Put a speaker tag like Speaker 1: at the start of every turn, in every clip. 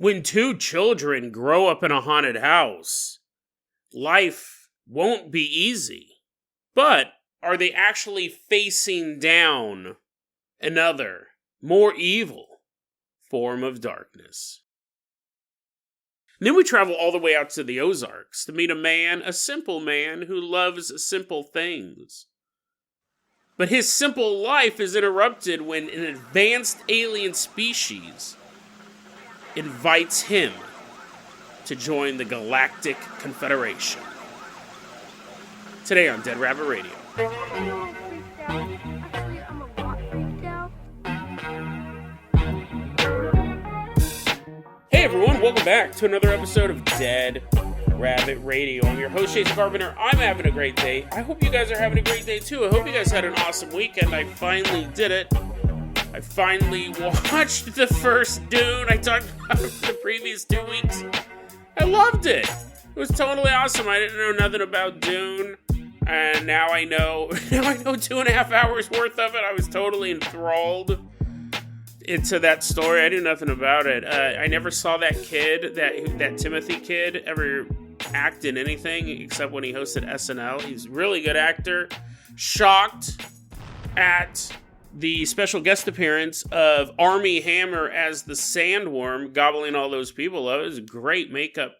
Speaker 1: When two children grow up in a haunted house, life won't be easy. But are they actually facing down another, more evil form of darkness? And then we travel all the way out to the Ozarks to meet a simple man who loves simple things. But his simple life is interrupted when an advanced alien species invites him to join the Galactic Confederation. Today on Dead Rabbit Radio. Hey everyone, welcome back to another episode of Dead Rabbit Radio. I'm your host, Jason Carpenter. I'm having a great day. I hope you guys are having a great day too. I hope you guys had an awesome weekend. I finally did it. I finally watched the first Dune. I talked about it for the previous 2 weeks. I loved it. It was totally awesome. I didn't know nothing about Dune. And now I know 2.5 hours worth of it. I was totally enthralled into that story. I knew nothing about it. I never saw that kid, that Timothy kid, ever act in anything except when he hosted SNL. He's a really good actor. Shocked at the special guest appearance of Armie Hammer as the Sandworm, gobbling all those people up. It was great makeup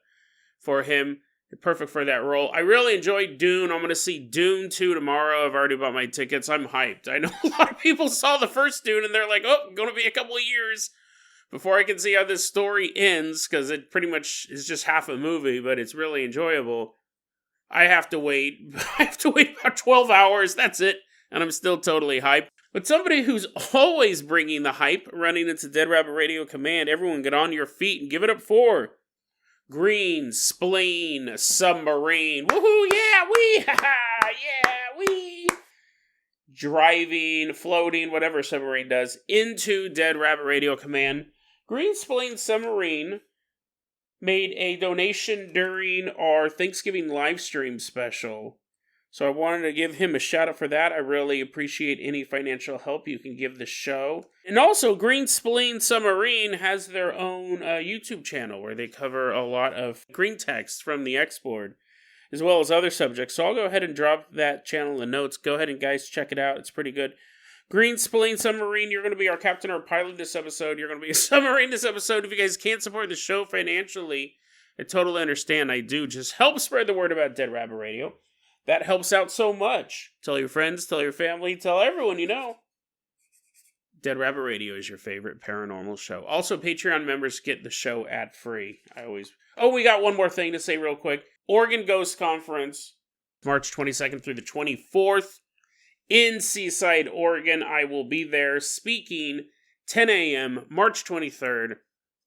Speaker 1: for him. Perfect for that role. I really enjoyed Dune. I'm going to see Dune 2 tomorrow. I've already bought my tickets. I'm hyped. I know a lot of people saw the first Dune and they're like, oh, going to be a couple of years before I can see how this story ends, because it pretty much is just half a movie, but it's really enjoyable. I have to wait. I have to wait about 12 hours. That's it. And I'm still totally hyped. But somebody who's always bringing the hype, running into Dead Rabbit Radio Command, everyone get on your feet and give it up for Green, Spleen, Submarine. Woohoo, yeah, we, yeah, we. Driving, floating, whatever Submarine does, into Dead Rabbit Radio Command. Green, Spleen, Submarine made a donation during our Thanksgiving live stream special. So I wanted to give him a shout out for that. I really appreciate any financial help you can give the show. And also, Green Spleen Submarine has their own YouTube channel where they cover a lot of green text from the X-Board, as well as other subjects. So I'll go ahead and drop that channel in the notes. Go ahead and guys, check it out. It's pretty good. Green Spleen Submarine, you're going to be our captain or pilot this episode. You're going to be a submarine this episode. If you guys can't support the show financially, I totally understand. I do. Just help spread the word about Dead Rabbit Radio. That helps out so much. Tell your friends, tell your family, tell everyone you know. Dead Rabbit Radio is your favorite paranormal show. Also, Patreon members get the show ad-free. We got one more thing to say real quick. Oregon Ghost Conference, March 22nd through the 24th in Seaside, Oregon. I will be there speaking 10 a.m. March 23rd.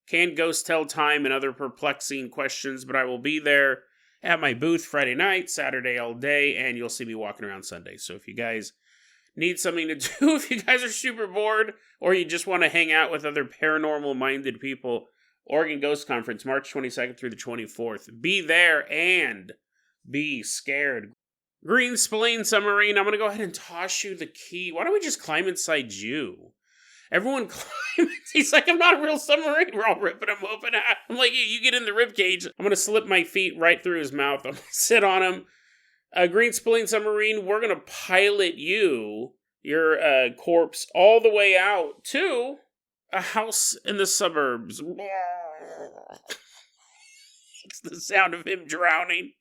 Speaker 1: Can ghosts tell time and other perplexing questions, but I will be there at my booth Friday night, Saturday all day, and you'll see me walking around Sunday. So if you guys need something to do, if you guys are super bored, or you just want to hang out with other paranormal-minded people, Oregon Ghost Conference, March 22nd through the 24th. Be there and be scared. Green Spleen Submarine, I'm going to go ahead and toss you the key. Why don't we just climb inside you? Everyone climbs. He's like, I'm not a real submarine. We're all ripping him open. I'm like, you get in the ribcage. I'm going to slip my feet right through his mouth. I'm going to sit on him. Green Spleen Submarine, we're going to pilot you, your corpse, all the way out to a house in the suburbs. It's the sound of him drowning.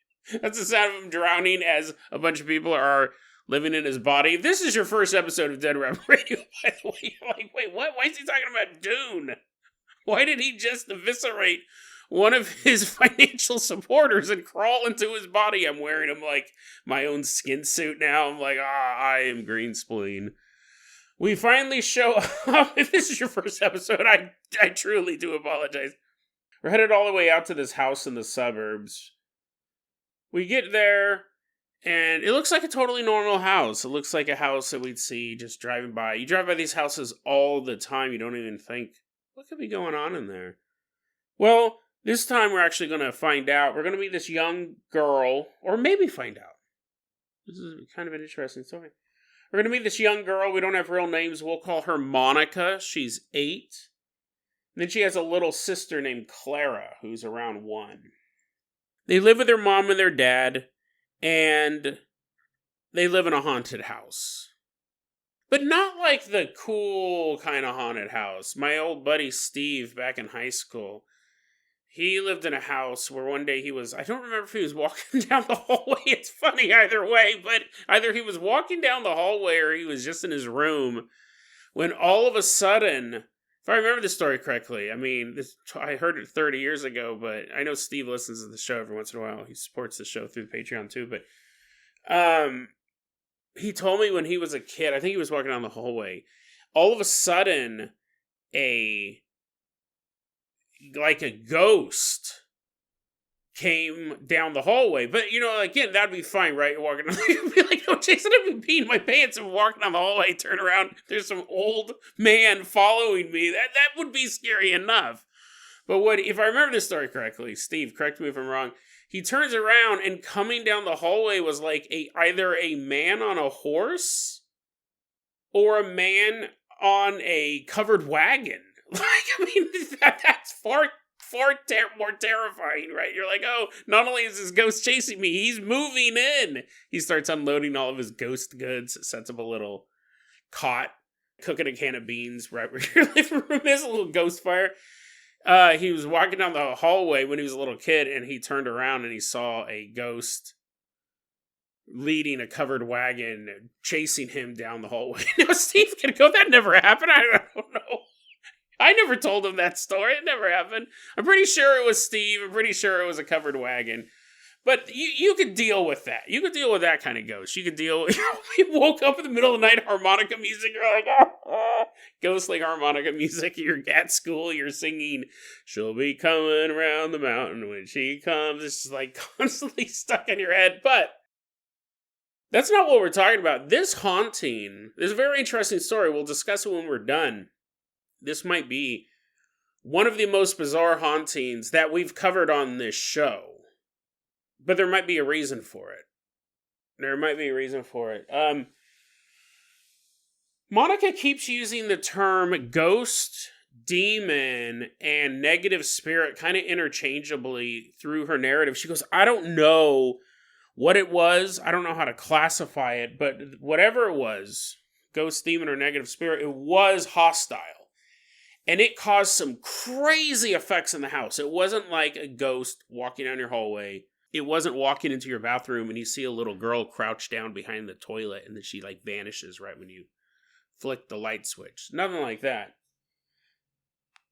Speaker 1: That's the sound of him drowning as a bunch of people are living in his body. This is your first episode of Dead Rabbit Radio, by the way. You're like, wait, what? Why is he talking about Dune? Why did he just eviscerate one of his financial supporters and crawl into his body? I'm wearing him like my own skin suit now. I'm like, I am Green Spleen. We finally show up. If this is your first episode, I truly do apologize. We're headed all the way out to this house in the suburbs. We get there, and it looks like a totally normal house. It looks like a house that we'd see just driving by. You drive by these houses all the time. You don't even think, what could be going on in there? Well, this time we're actually going to find out. We're going to meet this young girl, or maybe find out. This is kind of an interesting story. We're going to meet this young girl. We don't have real names. We'll call her Monica. She's 8. Then she has a little sister named Clara, who's around 1. They live with their mom and their dad, and they live in a haunted house. But not like the cool kind of haunted house. My old buddy Steve, back in high school, he lived in a house where one day I don't remember if he was walking down the hallway. It's funny either way, but either he was walking down the hallway or he was just in his room when all of a sudden, if I remember the story correctly, I mean, I heard it 30 years ago, but I know Steve listens to the show every once in a while. He supports the show through the Patreon too, but he told me when he was a kid, I think he was walking down the hallway, all of a sudden, a ghost came down the hallway. But, again, that'd be fine, right? You're walking down, you'd be like, no, Jason, I'd be peeing my pants and walking down the hallway, turn around, there's some old man following me. That would be scary enough. But if I remember this story correctly, Steve, correct me if I'm wrong, he turns around and coming down the hallway was like either a man on a horse or a man on a covered wagon. That's far more terrifying, right? You're like, oh, not only is this ghost chasing me, he's moving in. He starts unloading all of his ghost goods, sets up a little cot, cooking a can of beans right where your living room is, a little ghost fire. He was walking down the hallway when he was a little kid, and he turned around and he saw a ghost leading a covered wagon, chasing him down the hallway. Now, Steve can go, that never happened. I don't know. I never told him that story. It never happened. I'm pretty sure it was Steve. I'm pretty sure it was a covered wagon. But you could deal with that. You could deal with that kind of ghost. You could deal with... You woke up in the middle of the night, harmonica music. You're like, ghostly harmonica music. You're at school. You're singing, she'll be coming around the mountain when she comes. It's just like constantly stuck in your head. But that's not what we're talking about. This haunting is a very interesting story. We'll discuss it when we're done. This might be one of the most bizarre hauntings that we've covered on this show. But there might be a reason for it. Monica keeps using the term ghost, demon, and negative spirit kind of interchangeably through her narrative. She goes, I don't know what it was. I don't know how to classify it. But whatever it was, ghost, demon, or negative spirit, it was hostile. And it caused some crazy effects in the house. It wasn't like a ghost walking down your hallway. It wasn't walking into your bathroom and you see a little girl crouch down behind the toilet and then she vanishes right when you flick the light switch. Nothing like that.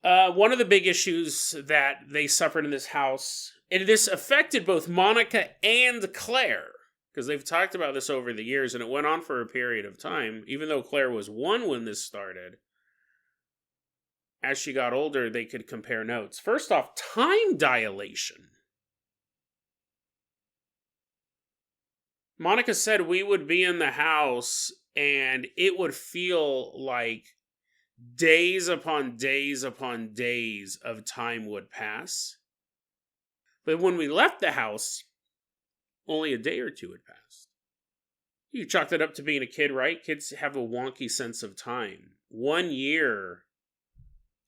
Speaker 1: One of the big issues that they suffered in this house, and this affected both Monica and Claire, because they've talked about this over the years and it went on for a period of time, even though Claire was 1 when this started. As she got older, they could compare notes. First off, time dilation. Monica said we would be in the house and it would feel like days upon days upon days of time would pass. But when we left the house, only a day or two had passed. You chalk that up to being a kid, right? Kids have a wonky sense of time. 1 year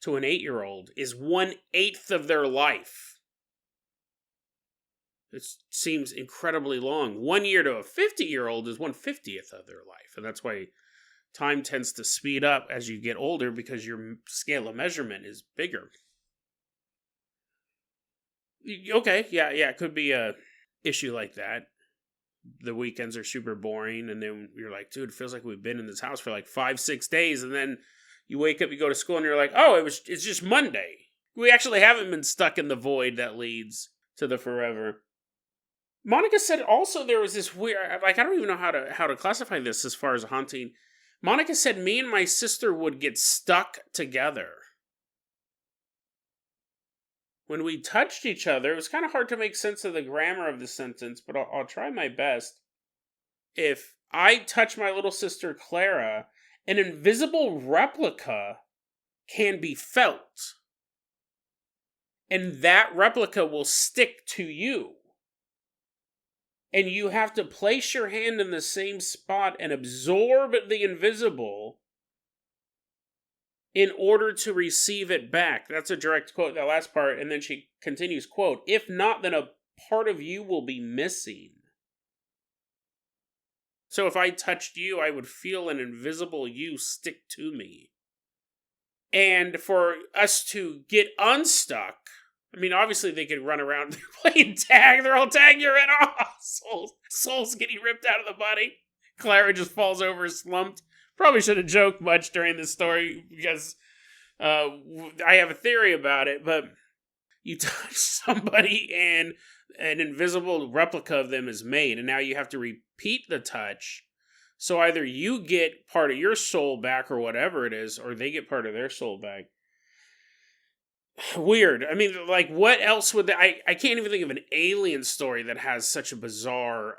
Speaker 1: to an 8-year-old is 1/8 of their life. It seems incredibly long. 1 year to a 50-year-old is 1/50th of their life. And that's why time tends to speed up as you get older because your scale of measurement is bigger. Okay, yeah, it could be a issue like that. The weekends are super boring, and then you're like, dude, it feels like we've been in this house for 5-6 days, and then you wake up, you go to school, and you're like, oh, it's just Monday. We actually haven't been stuck in the void that leads to the forever. Monica said also there was this weird, I don't even know how to classify this as far as a haunting. Monica said me and my sister would get stuck together. When we touched each other, it was kind of hard to make sense of the grammar of the sentence, but I'll try my best. If I touch my little sister Clara, an invisible replica can be felt. And that replica will stick to you. And you have to place your hand in the same spot and absorb the invisible in order to receive it back. That's a direct quote, that last part. And then she continues, quote, if not, then a part of you will be missing. So if I touched you, I would feel an invisible you stick to me. And for us to get unstuck, I mean, obviously they could run around playing tag. They're all tagging your head off. Soul's getting ripped out of the body. Clara just falls over slumped. Probably should have joked much during this story because I have a theory about it, but you touch somebody and an invisible replica of them is made, and now you have to repeat the touch. So either you get part of your soul back or whatever it is, or they get part of their soul back. Weird. I mean, like, what else would I can't even think of an alien story that has such a bizarre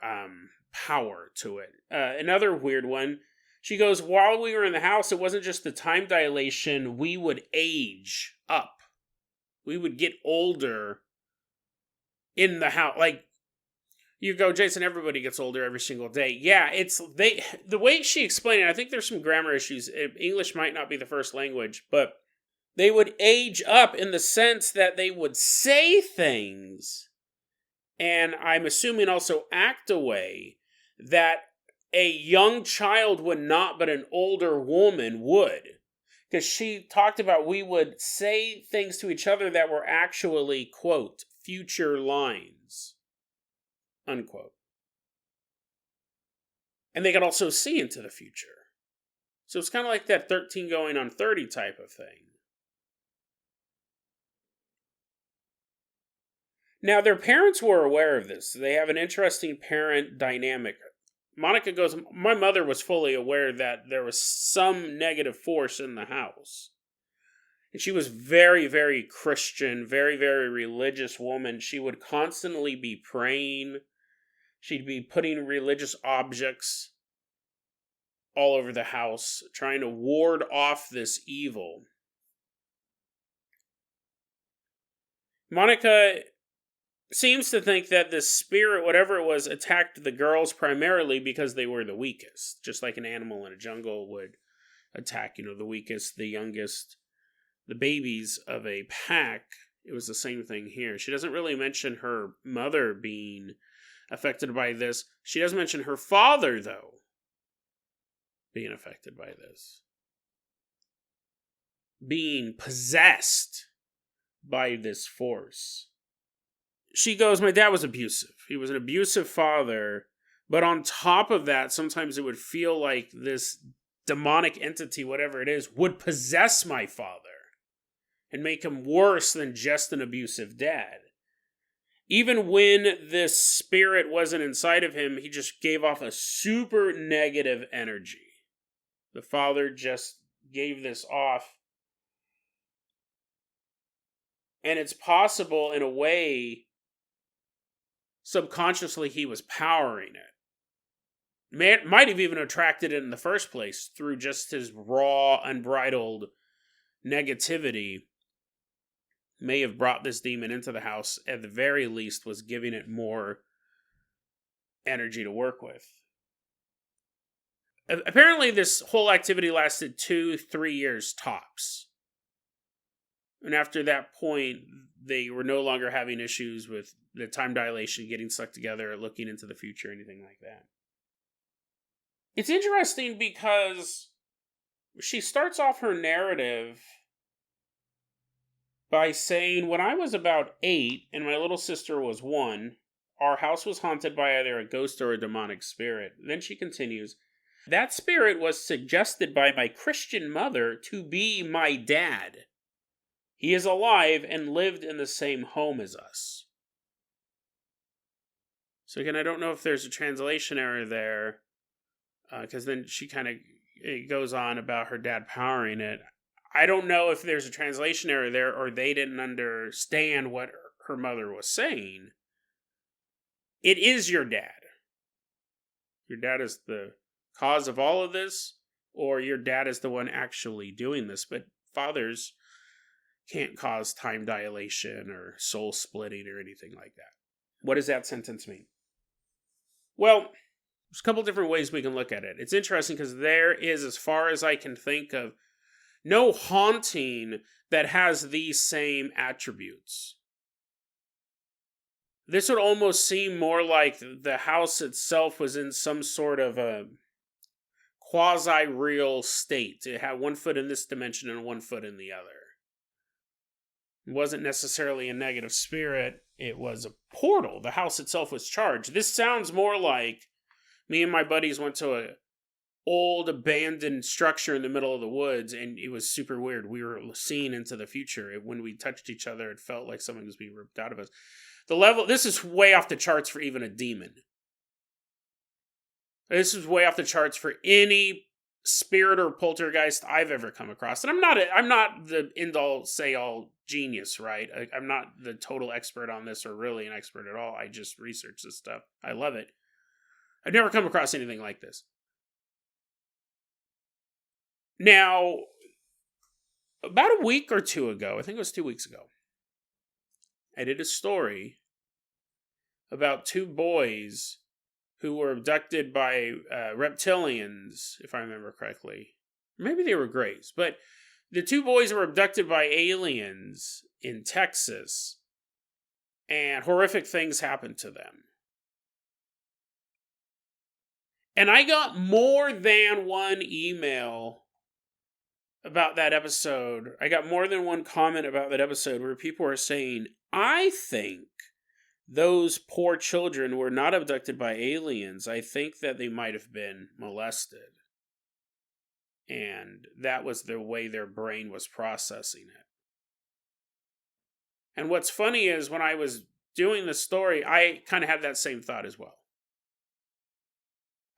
Speaker 1: power to it. Another weird one. She goes, while we were in the house, it wasn't just the time dilation. We would age up. We would get older in the house. Like, you go, Jason, everybody gets older every single day. Yeah, the way she explained it, I think there's some grammar issues. English might not be the first language, but they would age up in the sense that they would say things, and I'm assuming also act a way that a young child would not, but an older woman would. Because she talked about we would say things to each other that were actually, quote, future lines, unquote. And they could also see into the future. So it's kind of like that 13 going on 30 type of thing. Now, their parents were aware of this. They have an interesting parent dynamic. Monica goes, my mother was fully aware that there was some negative force in the house. And she was very, very Christian, very, very religious woman. She would constantly be praying. She'd be putting religious objects all over the house, trying to ward off this evil. Monica seems to think that this spirit, whatever it was, attacked the girls primarily because they were the weakest. Just like an animal in a jungle would attack, the weakest, the youngest, the babies of a pack. It was the same thing here. She doesn't really mention her mother being affected by this. She does mention her father, though, being affected by this. Being possessed by this force. She goes, my dad was abusive. He was an abusive father. But on top of that, sometimes it would feel like this demonic entity, whatever it is, would possess my father and make him worse than just an abusive dad. Even when this spirit wasn't inside of him, he just gave off a super negative energy. The father just gave this off. And it's possible, in a way, subconsciously he was powering it. Might have even attracted it in the first place through just his raw, unbridled negativity. May have brought this demon into the house, at the very least was giving it more energy to work with. Apparently this whole activity lasted 2-3 years tops. And after that point, they were no longer having issues with the time dilation, getting stuck together, looking into the future, anything like that. It's interesting because she starts off her narrative by saying, when I was about 8 and my little sister was 1, our house was haunted by either a ghost or a demonic spirit. Then she continues, that spirit was suggested by my Christian mother to be my dad. He is alive and lived in the same home as us. So again, I don't know if there's a translation error there, because then she kind of goes on about her dad powering it. I don't know if there's a translation error there or they didn't understand what her mother was saying. It is your dad. Your dad is the cause of all of this, or your dad is the one actually doing this. But fathers can't cause time dilation or soul splitting or anything like that. What does that sentence mean? Well, there's a couple different ways we can look at it. It's interesting because there is, as far as I can think of, no haunting that has these same attributes. This would almost seem more like the house itself was in some sort of a quasi-real state. It had one foot in this dimension and one foot in the other. It wasn't necessarily a negative spirit. It was a portal. The house itself was charged. This sounds more like me and my buddies went to a old abandoned structure in the middle of the woods, and it was super weird. We were seeing into the future. When we touched each other, it felt like something was being ripped out of us. This is way off the charts for even a demon. This is way off the charts for any spirit or poltergeist I've ever come across. And I'm not the end-all, say-all genius, right? I'm not the total expert on this or really an expert at all. I just research this stuff. I love it. I've never come across anything like this. Now, about a week or two ago, I think it was 2 weeks ago, I did a story about two boys who were abducted by reptilians, if I remember correctly. Maybe they were greys, but the two boys were abducted by aliens in Texas, and horrific things happened to them. And I got more than one email about that episode. I got more than one comment about that episode where people are saying, I think those poor children were not abducted by aliens. I think that they might have been molested. And that was the way their brain was processing it. And what's funny is when I was doing the story, I kind of had that same thought as well.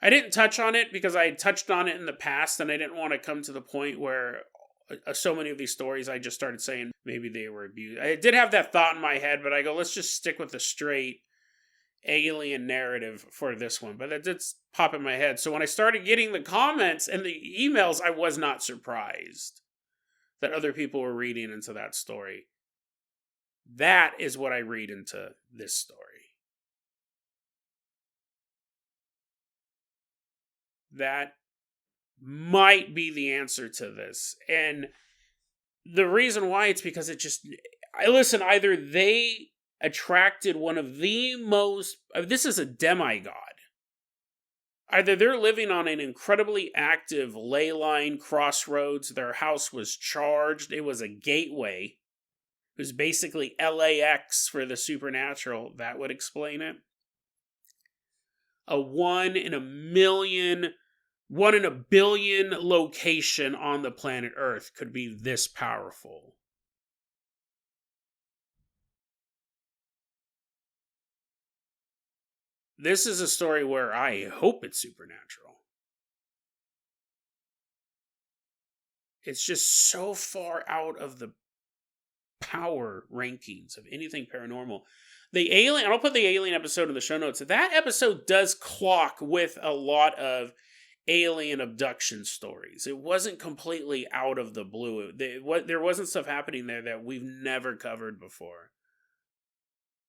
Speaker 1: I didn't touch on it because I had touched on it in the past, and I didn't want to come to the point where so many of these stories I just started saying maybe they were abused. I did have that thought in my head, but I go, let's just stick with the straight alien narrative for this one. But that did pop in my head. So when I started getting the comments and the emails, I was not surprised that other people were reading into that story. That is what I read into this story. That might be the answer to this. And the reason why, it's because either they attracted one of the most, this is a demigod. Either they're living on an incredibly active ley line crossroads, their house was charged, it was a gateway. It was basically LAX for the supernatural. That would explain it. A 1 in a billion location on the planet Earth could be this powerful. This is a story where I hope it's supernatural. It's just so far out of the power rankings of anything paranormal. The alien, I'll put the alien episode in the show notes. That episode does clock with a lot of alien abduction stories. It wasn't completely out of the blue. There wasn't stuff happening there that we've never covered before.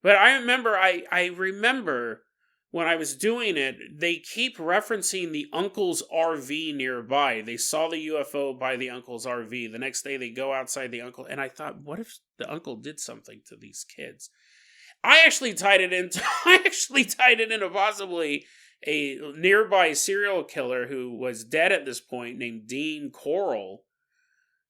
Speaker 1: But I remember when I was doing it, they keep referencing the uncle's RV nearby. They saw the UFO by the uncle's RV. The next day they go outside the uncle, and I thought, what if the uncle did something to these kids? I actually tied it into possibly a nearby serial killer who was dead at this point named Dean Coral.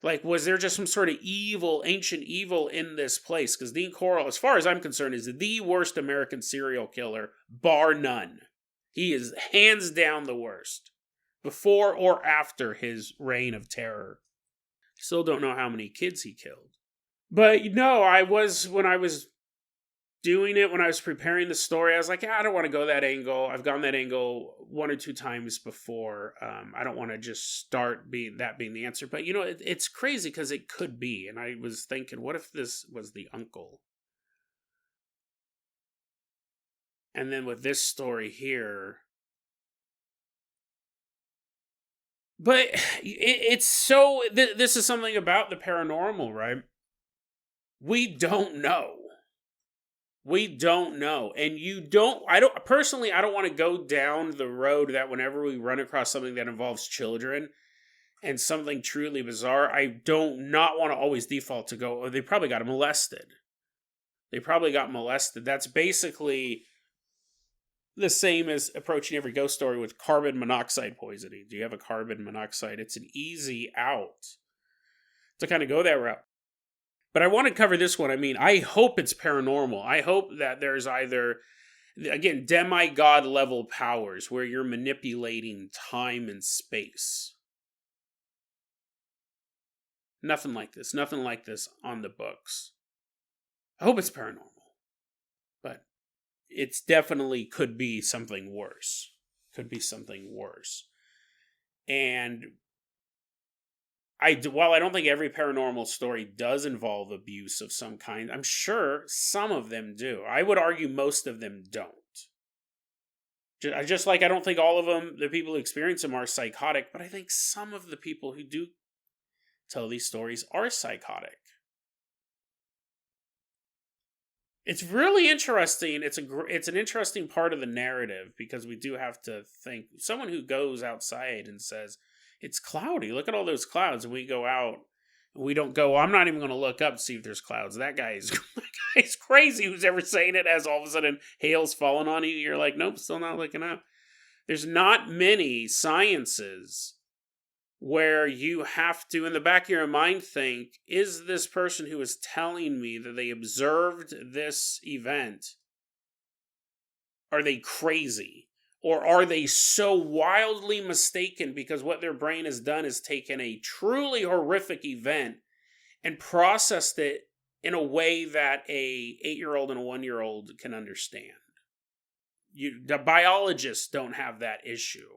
Speaker 1: Like, was there just some sort of evil, ancient evil in this place? Because Dean Coral, as far as I'm concerned, is the worst American serial killer, bar none. He is hands down the worst. Before or after his reign of terror. Still don't know how many kids he killed. But, no, when I was doing it, when I was preparing the story, I was like, I don't want to go that angle. I've gone that angle 1 or 2 times before. I don't want to just start being the answer. But, it's crazy because it could be. And I was thinking, what if this was the uncle? And then with this story here. But it's so, this is something about the paranormal, right? We don't know. We don't know. And I don't want to go down the road that whenever we run across something that involves children, and something truly bizarre, I don't not want to always default to go, oh, they probably got molested. They probably got molested. That's basically the same as approaching every ghost story with carbon monoxide poisoning. Do you have a carbon monoxide? It's an easy out to kind of go that route. But I want to cover this one. I mean, I hope it's paranormal. I hope that there's either, again, demigod level powers where you're manipulating time and space. Nothing like this. Nothing like this on the books. I hope it's paranormal. But it's definitely could be something worse. Could be something worse. And while I don't think every paranormal story does involve abuse of some kind, I'm sure some of them do. I would argue most of them don't. Just like I don't think all of them, the people who experience them, are psychotic, but I think some of the people who do tell these stories are psychotic. It's really interesting. It's an interesting part of the narrative because we do have to think. Someone who goes outside and says, it's cloudy, look at all those clouds, and we go out, and we don't go, I'm not even going to look up to see if there's clouds. That guy's crazy who's ever saying it as all of a sudden hail's falling on you. You're like, nope, still not looking up. There's not many sciences where you have to, in the back of your mind, think, is this person who is telling me that they observed this event, are they crazy? Or are they so wildly mistaken because what their brain has done is taken a truly horrific event and processed it in a way that a 8-year-old and a 1-year-old can understand? The biologists don't have that issue.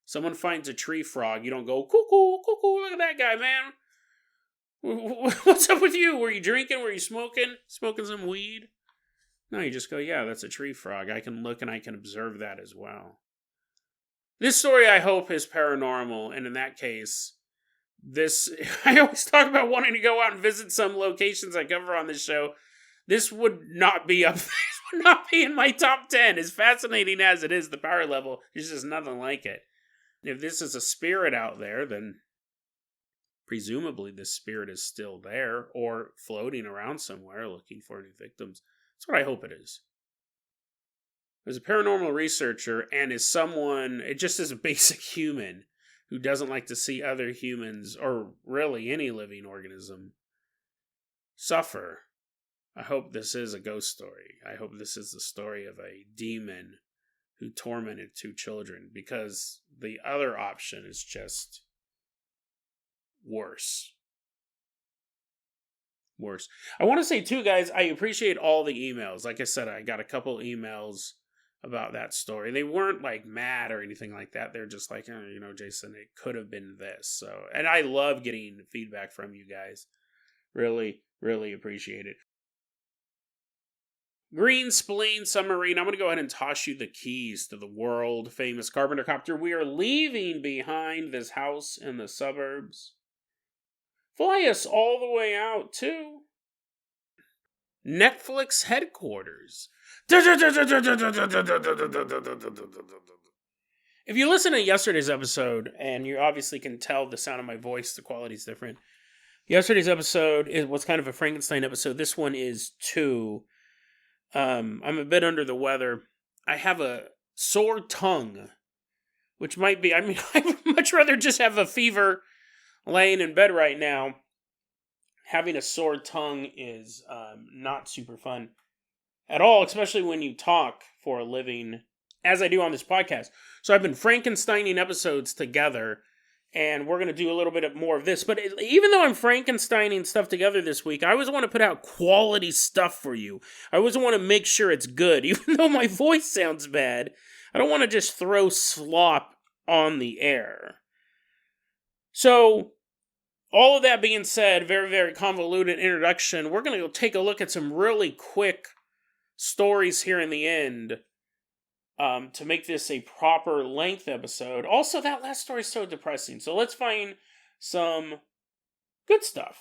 Speaker 1: Someone finds a tree frog, you don't go, cuckoo, cuckoo, look at that guy, man. What's up with you? Were you drinking? Were you smoking? Smoking some weed? No, you just go, yeah, that's a tree frog. I can look and I can observe that as well. This story, I hope, is paranormal, and in that case, I always talk about wanting to go out and visit some locations I cover on this show. This would not be up. This would not be in my top 10. As fascinating as it is, the power level, there's just nothing like it. If this is a spirit out there, then presumably this spirit is still there or floating around somewhere looking for new victims. That's what I hope it is. As a paranormal researcher and as someone, it just is a basic human who doesn't like to see other humans, or really any living organism, suffer, I hope this is a ghost story. I hope this is the story of a demon who tormented 2 children, because the other option is just worse. Worse. I want to say too, guys, I appreciate all the emails. Like I said, I got a couple emails about that story. They weren't like mad or anything like that. They're just like, Jason, it could have been this. So, and I love getting feedback from you guys. Really, really appreciate it. Green Spleen Submarine, I'm going to go ahead and toss you the keys to the world-famous Carpenter Copter. We are leaving behind this house in the suburbs. Fly us all the way out to Netflix headquarters. If you listen to yesterday's episode, and you obviously can tell the sound of my voice, the quality's different. Yesterday's episode was kind of a Frankenstein episode. This one is too. I'm a bit under the weather. I have a sore tongue, which might be, I would much rather just have a fever laying in bed right now. Having a sore tongue is not super fun at all, especially when you talk for a living, as I do on this podcast. So I've been Frankensteining episodes together, and we're going to do a little bit more of this. But even though I'm Frankensteining stuff together this week, I always want to put out quality stuff for you. I always want to make sure it's good. Even though my voice sounds bad, I don't want to just throw slop on the air. So, all of that being said, very, very convoluted introduction, we're going to go take a look at some really quick stories here in the end. To make this a proper length episode. Also, that last story is so depressing. So let's find some good stuff.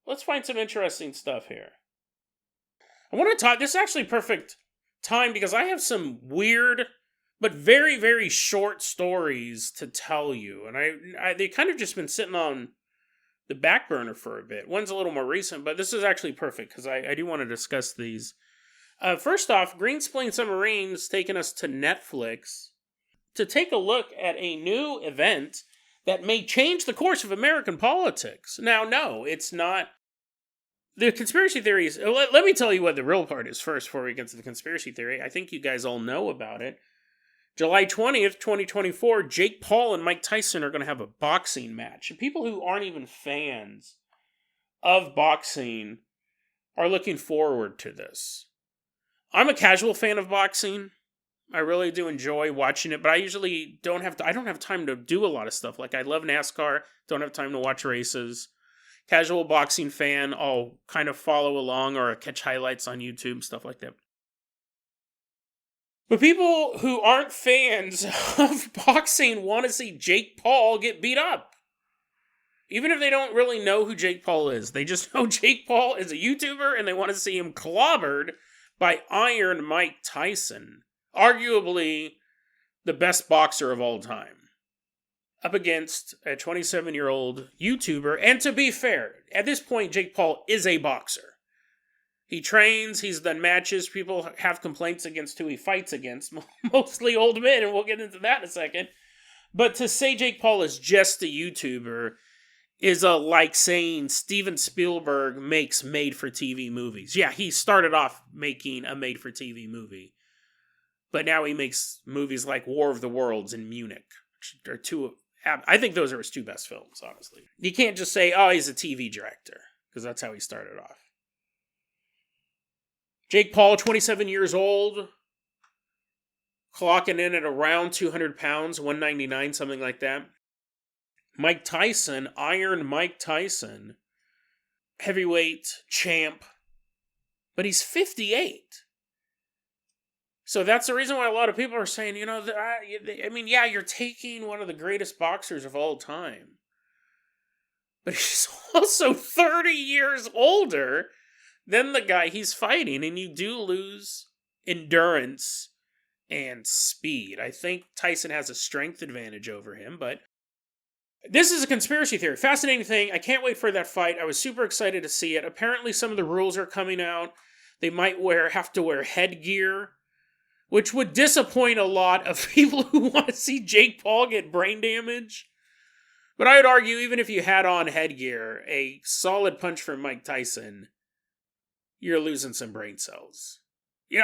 Speaker 1: Let's find some interesting stuff here. I want to talk, this is actually perfect time because I have some weird but very, very short stories to tell you. And they kind of just been sitting on the back burner for a bit. One's a little more recent, but this is actually perfect because I do want to discuss these. First off, Spleen Submarine's taken us to Netflix to take a look at a new event that may change the course of American politics. Now, no, it's not. The conspiracy theories, let me tell you what the real part is first before we get to the conspiracy theory. I think you guys all know about it. July 20th, 2024, Jake Paul and Mike Tyson are going to have a boxing match. And people who aren't even fans of boxing are looking forward to this. I'm a casual fan of boxing. I really do enjoy watching it, but I usually don't have time to do a lot of stuff. Like, I love NASCAR, don't have time to watch races. Casual boxing fan, I'll kind of follow along or catch highlights on YouTube, stuff like that. But people who aren't fans of boxing want to see Jake Paul get beat up. Even if they don't really know who Jake Paul is. They just know Jake Paul is a YouTuber and they want to see him clobbered by Iron Mike Tyson. Arguably the best boxer of all time. Up against a 27-year-old YouTuber. And to be fair, at this point, Jake Paul is a boxer. He trains, he's done matches, people have complaints against who he fights against, mostly old men, and we'll get into that in a second. But to say Jake Paul is just a YouTuber is like saying Steven Spielberg makes made-for-TV movies. Yeah, he started off making a made-for-TV movie, but now he makes movies like War of the Worlds and Munich, which are I think those are his two best films, honestly. You can't just say, oh, he's a TV director, because that's how he started off. Jake Paul, 27 years old, clocking in at around 200 pounds, 199, something like that. Mike Tyson, Iron Mike Tyson, heavyweight champ, but he's 58. So that's the reason why a lot of people are saying, you're taking one of the greatest boxers of all time. But he's also 30 years older than the guy he's fighting, and you do lose endurance and speed. I think Tyson has a strength advantage over him, but this is a conspiracy theory. Fascinating thing. I can't wait for that fight. I was super excited to see it. Apparently some of the rules are coming out. They might have to wear headgear, which would disappoint a lot of people who want to see Jake Paul get brain damage. But I would argue, even if you had on headgear, a solid punch from Mike Tyson, you're losing some brain cells.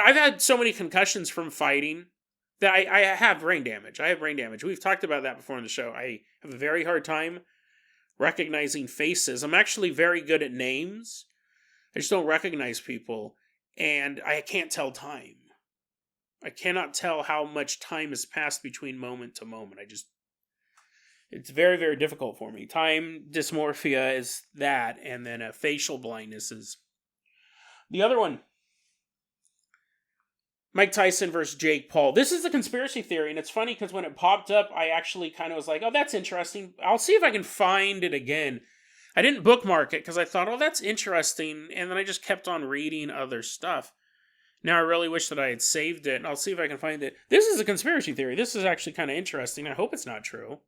Speaker 1: I've had so many concussions from fighting that I have brain damage. We've talked about that before on the show. I have a very hard time recognizing faces. I'm actually very good at names. I just don't recognize people, and I can't tell time. I cannot tell how much time has passed between moment to moment. It's very, very difficult for me. Time dysmorphia is that, and then facial blindness is the other one. Mike Tyson versus Jake Paul. This is a conspiracy theory, and it's funny because when it popped up, I actually kind of was like, oh, that's interesting. I'll see if I can find it again. I didn't bookmark it because I thought, oh, that's interesting, and then I just kept on reading other stuff. Now I really wish that I had saved it, and I'll see if I can find it. This is a conspiracy theory. This is actually kind of interesting. I hope it's not true.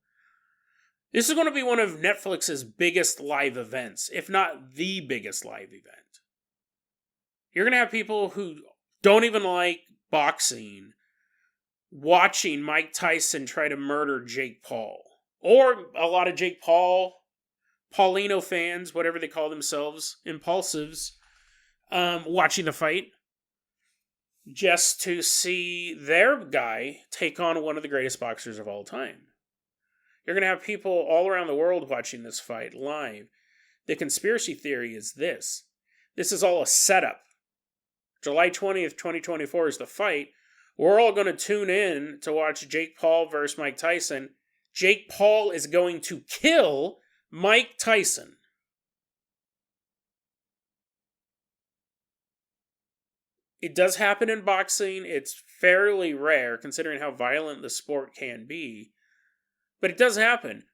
Speaker 1: This is going to be one of Netflix's biggest live events, if not the biggest live event. You're going to have people who don't even like boxing watching Mike Tyson try to murder Jake Paul. Or a lot of Jake Paul, Paulino fans, whatever they call themselves, impulsives, watching the fight just to see their guy take on one of the greatest boxers of all time. You're going to have people all around the world watching this fight live. The conspiracy theory is this. This is all a setup. July 20th, 2024 is the fight. We're all going to tune in to watch Jake Paul versus Mike Tyson. Jake Paul is going to kill Mike Tyson. It does happen in boxing. It's fairly rare considering how violent the sport can be. But it does happen.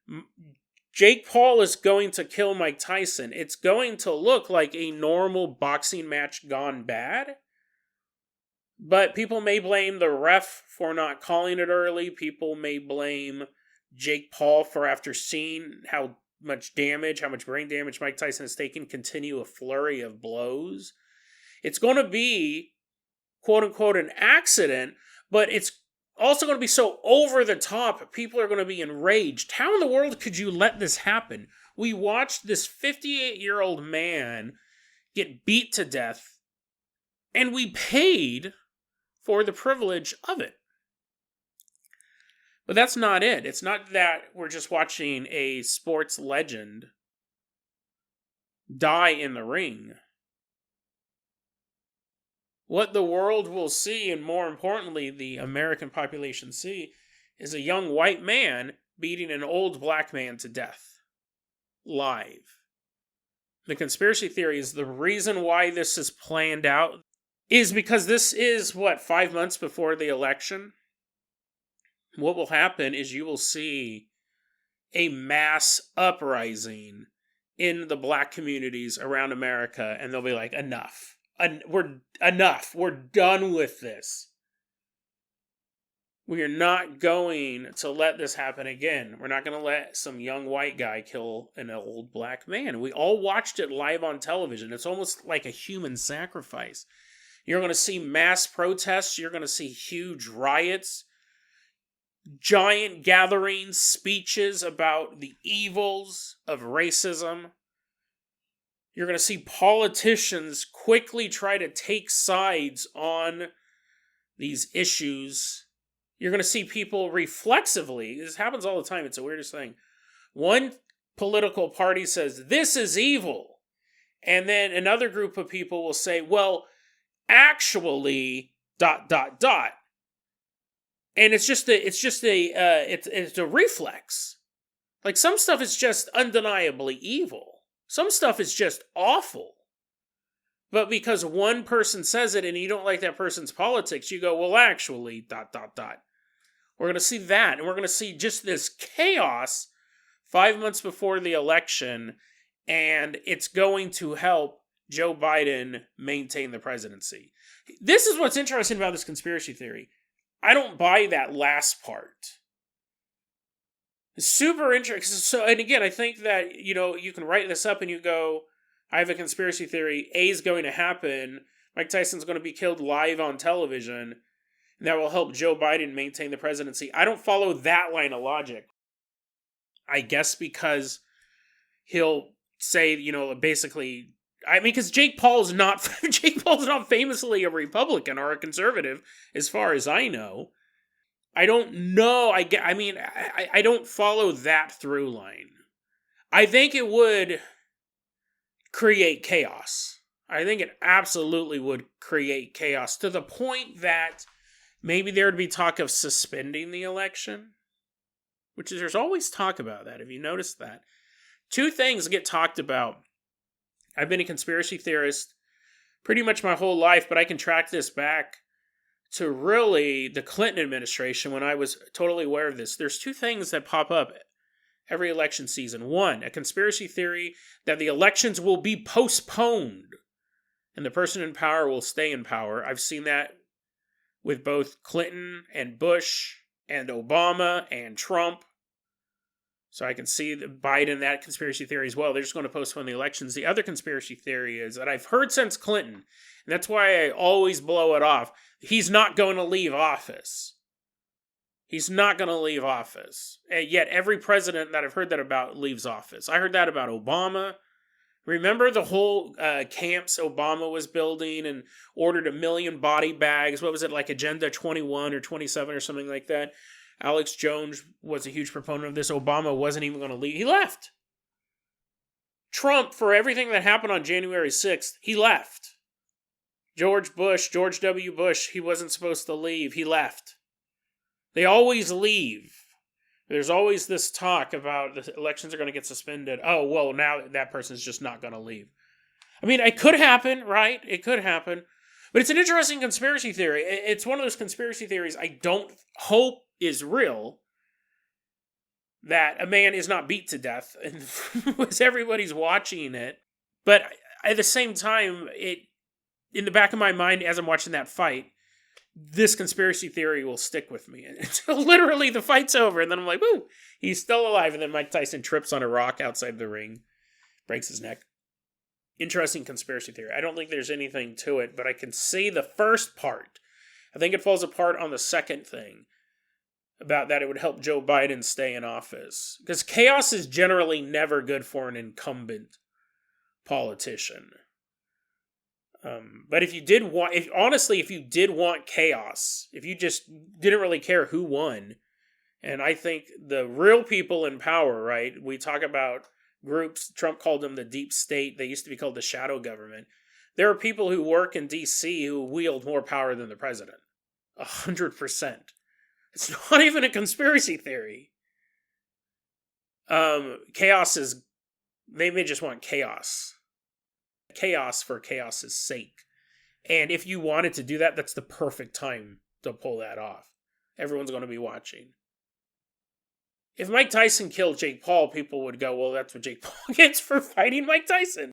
Speaker 1: Jake Paul is going to kill Mike Tyson. It's going to look like a normal boxing match gone bad. But people may blame the ref for not calling it early. People may blame Jake Paul for, after seeing how much brain damage Mike Tyson has taken, continue a flurry of blows. It's going to be, quote unquote, an accident, but it's also going to be so over the top, people are going to be enraged. How in the world could you let this happen? We watched this 58-year-old man get beat to death, and we paid for the privilege of it. But that's not it. It's not that we're just watching a sports legend die in the ring. What the world will see, and more importantly, the American population see, is a young white man beating an old black man to death. Live. The conspiracy theory is the reason why this is planned out is because this is, 5 months before the election? What will happen is you will see a mass uprising in the black communities around America, and they'll be like, enough. We're done with this. We are not going to let this happen again. We're not going to let some young white guy kill an old black man. We all watched it live on television. It's almost like a human sacrifice. You're going to see mass protests. You're going to see huge riots, giant gatherings, speeches about the evils of racism. You're going to see politicians quickly try to take sides on these issues. You're going to see people reflexively, this happens all the time, it's the weirdest thing. One political party says, this is evil. And then another group of people will say, well, actually, ... And it's a reflex. Like, some stuff is just undeniably evil. Some stuff is just awful. But because one person says it and you don't like that person's politics, you go, well, actually, ... We're going to see that, and we're going to see just this chaos 5 months before the election, and it's going to help Joe Biden maintain the presidency. This is what's interesting about this conspiracy theory. I don't buy that last part. It's super interesting. So, and again, I think that, you can write this up and you go, I have a conspiracy theory. A is going to happen. Mike Tyson's going to be killed live on television. And that will help Joe Biden maintain the presidency. I don't follow that line of logic. I guess because he'll say, basically, because Jake Paul's not famously a Republican or a conservative, as far as I know. I don't know. I don't follow that through line. I think it would create chaos. I think it absolutely would create chaos to the point that maybe there would be talk of suspending the election, there's always talk about that. Have you noticed that? Two things get talked about. I've been a conspiracy theorist pretty much my whole life, but I can track this back to really the Clinton administration when I was totally aware of this. There's two things that pop up every election season. One, a conspiracy theory that the elections will be postponed and the person in power will stay in power. I've seen that with both Clinton and Bush and Obama and Trump. So I can see Biden, that conspiracy theory as well. They're just going to postpone the elections. The other conspiracy theory is that I've heard since Clinton, and that's why I always blow it off, he's not going to leave office. He's not going to leave office. And yet every president that I've heard that about leaves office. I heard that about Obama. Remember the whole camps Obama was building and ordered 1 million body bags? What was it, like Agenda 21 or 27 or something like that? Alex Jones was a huge proponent of this. Obama wasn't even going to leave. He left. Trump, for everything that happened on January 6th, he left. George W. Bush, he wasn't supposed to leave. He left. They always leave. There's always this talk about the elections are going to get suspended. Oh, well, now that person's just not going to leave. I mean, it could happen, right? It could happen. But it's an interesting conspiracy theory. It's one of those conspiracy theories I don't hope is real, that a man is not beat to death and as everybody's watching it. But at the same time, in the back of my mind, as I'm watching that fight, this conspiracy theory will stick with me until literally the fight's over. And then I'm like, woo, he's still alive. And then Mike Tyson trips on a rock outside the ring, breaks his neck. Interesting conspiracy theory. I don't think there's anything to it, but I can see the first part. I think it falls apart on the second thing about that it would help Joe Biden stay in office. Because chaos is generally never good for an incumbent politician. But if you did want, if you did want chaos, if you just didn't really care who won, and I think the real people in power, right? We talk about groups, Trump called them the deep state. They used to be called the shadow government. There are people who work in D.C. who wield more power than the president. 100%. It's not even a conspiracy theory. Chaos is, they may just want chaos. Chaos for chaos's sake. And if you wanted to do that, that's the perfect time to pull that off. Everyone's going to be watching. If Mike Tyson killed Jake Paul, people would go, well, that's what Jake Paul gets for fighting Mike Tyson.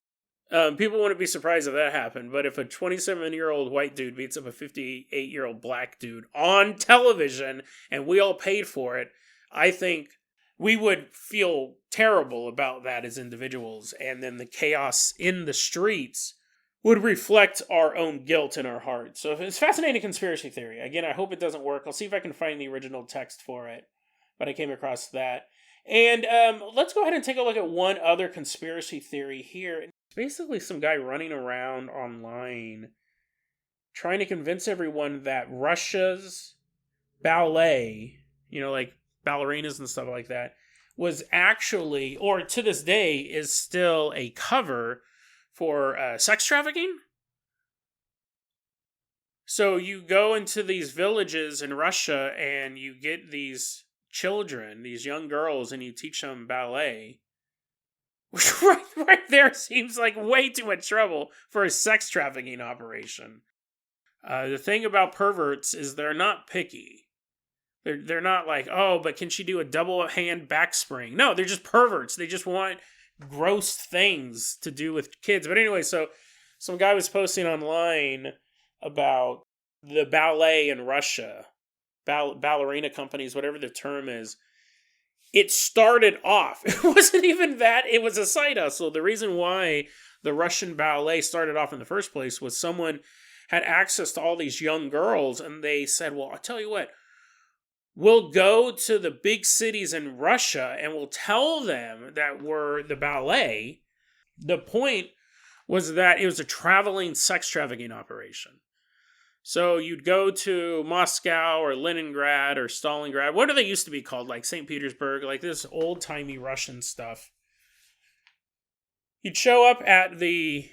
Speaker 1: People wouldn't be surprised if that happened, but if a 27-year-old white dude beats up a 58-year-old black dude on television, and we all paid for it, I think we would feel terrible about that as individuals, and then the chaos in the streets would reflect our own guilt in our hearts. So it's a fascinating conspiracy theory. Again, I hope it doesn't work. I'll see if I can find the original text for it, but I came across that. And let's go ahead and take a look at one other conspiracy theory here. It's basically some guy running around online trying to convince everyone that Russia's ballet, like ballerinas and stuff like that, was actually, or to this day, is still a cover for sex trafficking. So you go into these villages in Russia and you get these children, these young girls, and you teach them ballet, which right there seems like way too much trouble for a sex trafficking operation. The thing about perverts is they're not picky. They're not like, oh, but can she do a double hand backspring? No, they're just perverts. They just want gross things to do with kids. But anyway, so some guy was posting online about the ballet in Russia, ballerina companies, whatever the term is. It started off, it wasn't even that, it was a side hustle. The reason why the Russian ballet started off in the first place was someone had access to all these young girls, and they said, well, I'll tell you what, we'll go to the big cities in Russia and we'll tell them that we're the ballet. The point was that it was a traveling sex trafficking operation. So you'd go to Moscow or Leningrad or Stalingrad. What do they used to be called? Like St. Petersburg, like this old-timey Russian stuff. You'd show up at the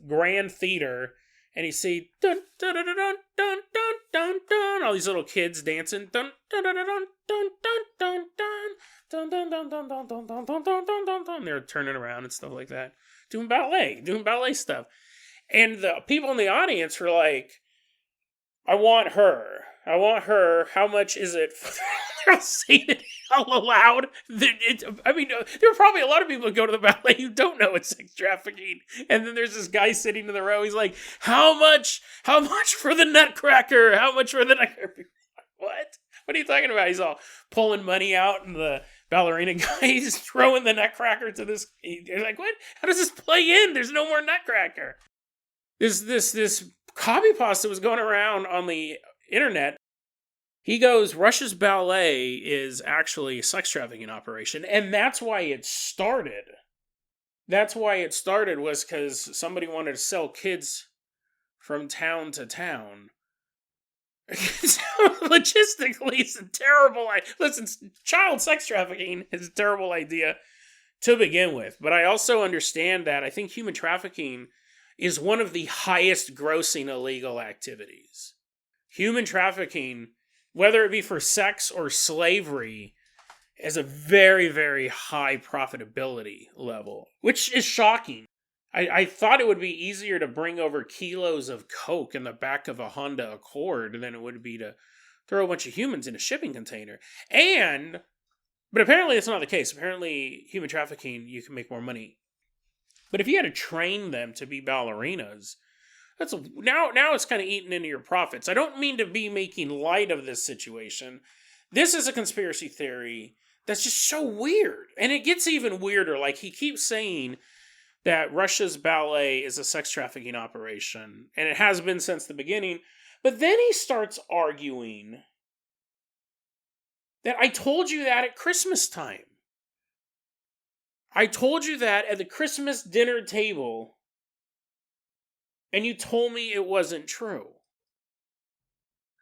Speaker 1: Grand Theater, and you see dun dun dun dun dun dun dun dun, all these little kids dancing dun dun dun dun dun dun dun dun dun dun dun dun dun dun dun dun dun dun. They're turning around and stuff like that, doing ballet stuff. And the people in the audience were like, I want her. How much is it? They're saying it out loud. There are probably a lot of people who go to the ballet who don't know it's sex trafficking. And then there's this guy sitting in the row. He's like, how much for the nutcracker? How much for the nutcracker? What? What are you talking about? He's all pulling money out, and the ballerina guy is throwing the nutcracker to this. They're like, what? How does this play in? There's no more nutcracker. This copy pasta was going around on the internet. He goes, Russia's ballet is actually a sex trafficking operation, and that's why it started. That's why it started, was because somebody wanted to sell kids from town to town. Logistically, it's a terrible idea. Listen, child sex trafficking is a terrible idea to begin with, but I also understand that I think human trafficking is one of the highest grossing illegal activities. Human trafficking, whether it be for sex or slavery, has a very, very high profitability level, which is shocking. I thought it would be easier to bring over kilos of coke in the back of a Honda Accord than it would be to throw a bunch of humans in a shipping container. But apparently it's not the case. Apparently, human trafficking, you can make more money. But if you had to train them to be ballerinas, Now it's kind of eating into your profits. I don't mean to be making light of this situation. This is a conspiracy theory that's just so weird. And it gets even weirder. Like, he keeps saying that Russia's Ballet is a sex trafficking operation, and it has been since the beginning. But then he starts arguing that I told you that at Christmas time. I told you that at the Christmas dinner table, and you told me it wasn't true.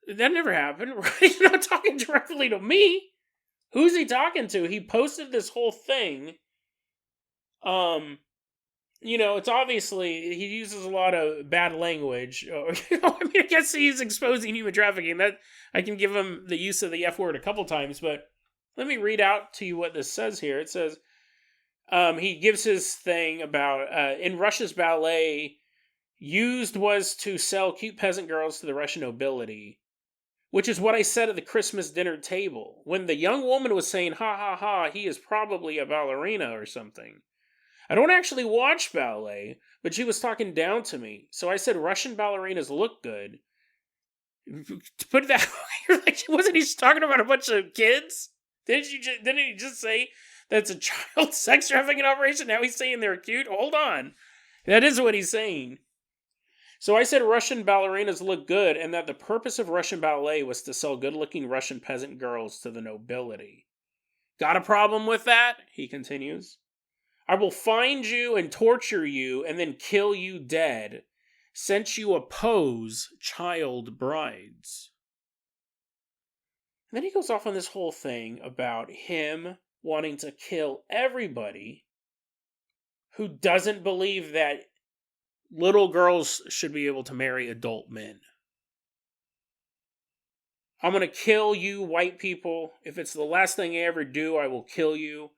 Speaker 1: That never happened, right? He's not talking directly to me. Who's he talking to? He posted this whole thing. It's obviously, he uses a lot of bad language. I guess he's exposing human trafficking. That I can give him the use of the F word a couple times, but let me read out to you what this says here. It says, he gives his thing about, in Russia's Ballet, used was to sell cute peasant girls to the Russian nobility, which is what I said at the Christmas dinner table, when the young woman was saying, ha ha ha, he is probably a ballerina or something. I don't actually watch ballet, but she was talking down to me, so I said Russian ballerinas look good. To put it that way, like, wasn't he talking about a bunch of kids? Didn't he just say that's a child sex trafficking operation? Now he's saying they're cute? Hold on. That is what he's saying. So I said Russian ballerinas look good, and that the purpose of Russian ballet was to sell good-looking Russian peasant girls to the nobility. Got a problem with that? He continues. I will find you and torture you and then kill you dead, since you oppose child brides. And then he goes off on this whole thing about him wanting to kill everybody who doesn't believe that little girls should be able to marry adult men. I'm going to kill you, white people. If it's the last thing I ever do, I will kill you.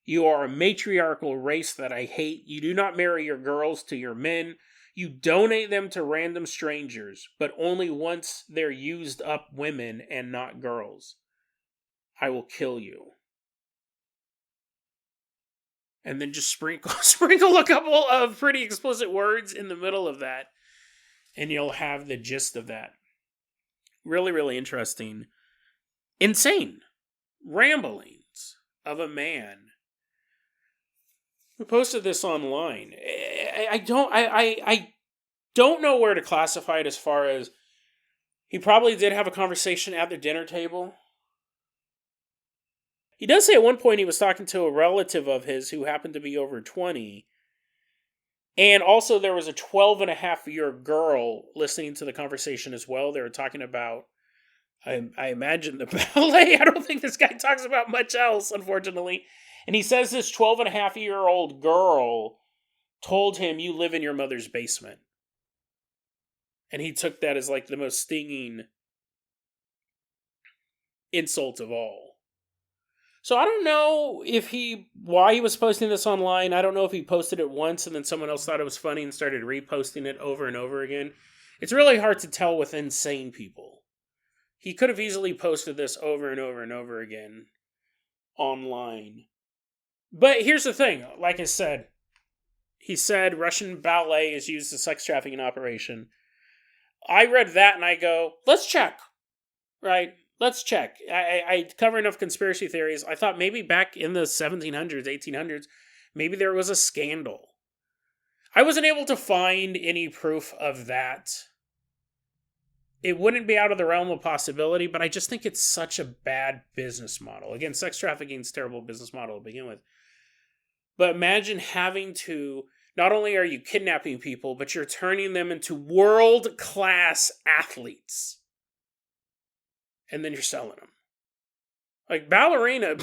Speaker 1: You are a matriarchal race that I hate. You do not marry your girls to your men. You donate them to random strangers, but only once they're used up women and not girls. I will kill you. And then just sprinkle a couple of pretty explicit words in the middle of that, and you'll have the gist of that. Really, really interesting. Insane ramblings of a man who posted this online. I don't know where to classify it as far as he probably did have a conversation at the dinner table. He does say at one point he was talking to a relative of his who happened to be over 20. And also there was a 12-and-a-half-year girl listening to the conversation as well. They were talking about, I imagine, the ballet. I don't think this guy talks about much else, unfortunately. And he says this 12-and-a-half-year-old girl told him, you live in your mother's basement. And he took that as like the most stinging insult of all. So I don't know why he was posting this online. I don't know if he posted it once and then someone else thought it was funny and started reposting it over and over again. It's really hard to tell with insane people. He could have easily posted this over and over and over again online. But here's the thing. Like I said, he said Russian ballet is used as a sex trafficking operation. I read that and I go, let's check. Right? Let's check. I cover enough conspiracy theories. I thought maybe back in the 1700s, 1800s, maybe there was a scandal. I wasn't able to find any proof of that. It wouldn't be out of the realm of possibility, but I just think it's such a bad business model. Again, sex trafficking is a terrible business model to begin with. But imagine having to, not only are you kidnapping people, but you're turning them into world-class athletes. And then you're selling them. Like ballerinas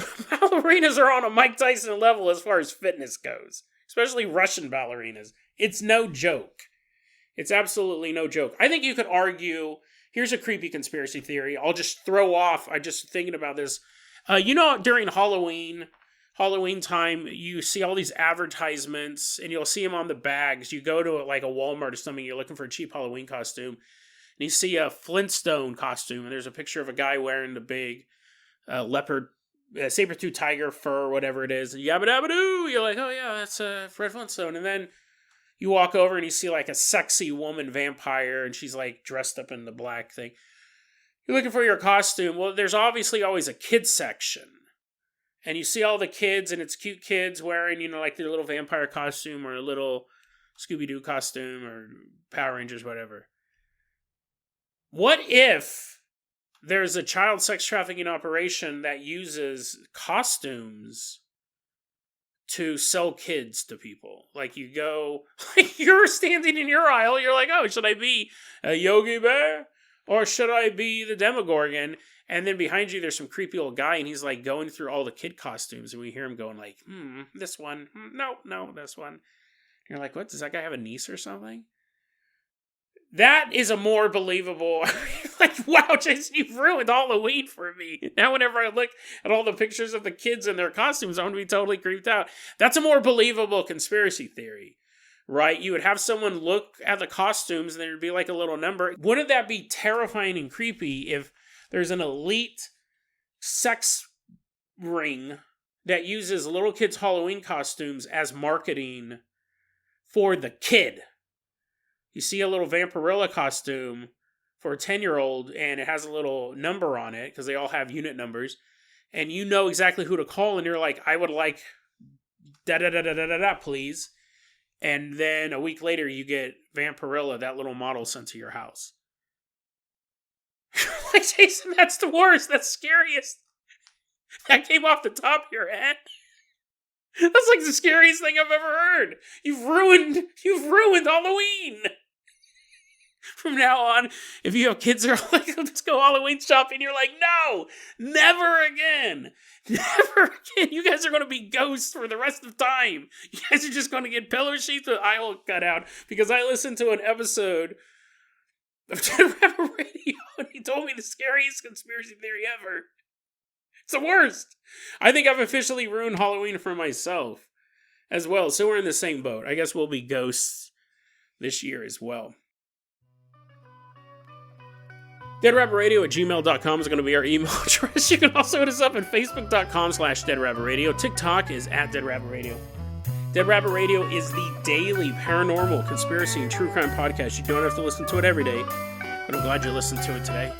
Speaker 1: are on a Mike Tyson level as far as fitness goes. Especially Russian ballerinas. It's no joke. It's absolutely no joke. I think you could argue, here's a creepy conspiracy theory. I'll just throw off, I just thinking about this. During Halloween time, you see all these advertisements, and you'll see them on the bags. You go to like a Walmart or something, you're looking for a cheap Halloween costume, and you see a Flintstone costume, and there's a picture of a guy wearing the big leopard, saber-tooth tiger fur, whatever it is, and yabba-dabba-doo! You're like, oh yeah, that's Fred Flintstone. And then You walk over and you see like a sexy woman vampire and she's like dressed up in the black thing. You're looking for your costume. Well, there's obviously always a kids section. And you see all the kids and it's cute kids wearing, like their little vampire costume or a little Scooby-Doo costume or Power Rangers, whatever. What if there's a child sex trafficking operation that uses costumes to sell kids to people? Like you go, you're standing in your aisle, you're like, oh, should I be a Yogi Bear? Or should I be the Demogorgon? And then behind you, there's some creepy old guy, and he's like going through all the kid costumes, and we hear him going like, this one, no, this one. And you're like, what, does that guy have a niece or something? That is a more believable, like, wow, Jason, you've ruined Halloween for me. Now whenever I look at all the pictures of the kids in their costumes, I'm going to be totally creeped out. That's a more believable conspiracy theory, right? You would have someone look at the costumes and there'd be like a little number. Wouldn't that be terrifying and creepy if there's an elite sex ring that uses little kids' Halloween costumes as marketing for the kid? You see a little Vampirilla costume for a 10-year-old, and it has a little number on it, because they all have unit numbers, and you know exactly who to call, and you're like, I would like da-da-da-da-da-da, please. And then a week later, you get Vampirilla, that little model, sent to your house. Like, Jason, that's the worst. That's scariest. That came off the top of your head. That's like the scariest thing I've ever heard. You've ruined Halloween. From now on, if you have kids that are like, let's go Halloween shopping, you're like, no, never again. Never again. You guys are going to be ghosts for the rest of time. You guys are just going to get pillow sheets with eye hole cut out, because I listened to an episode of Dead Rabbit Radio and he told me the scariest conspiracy theory ever. It's the worst. I think I've officially ruined Halloween for myself as well. So we're in the same boat. I guess we'll be ghosts this year as well. DeadRabbitRadio@gmail.com is going to be our email address. You can also hit us up at Facebook.com/DeadRabbitRadio. TikTok is @DeadRabbitRadio. Dead Rabbit Radio is the daily paranormal, conspiracy, and true crime podcast. You don't have to listen to it every day, but I'm glad you listened to it today.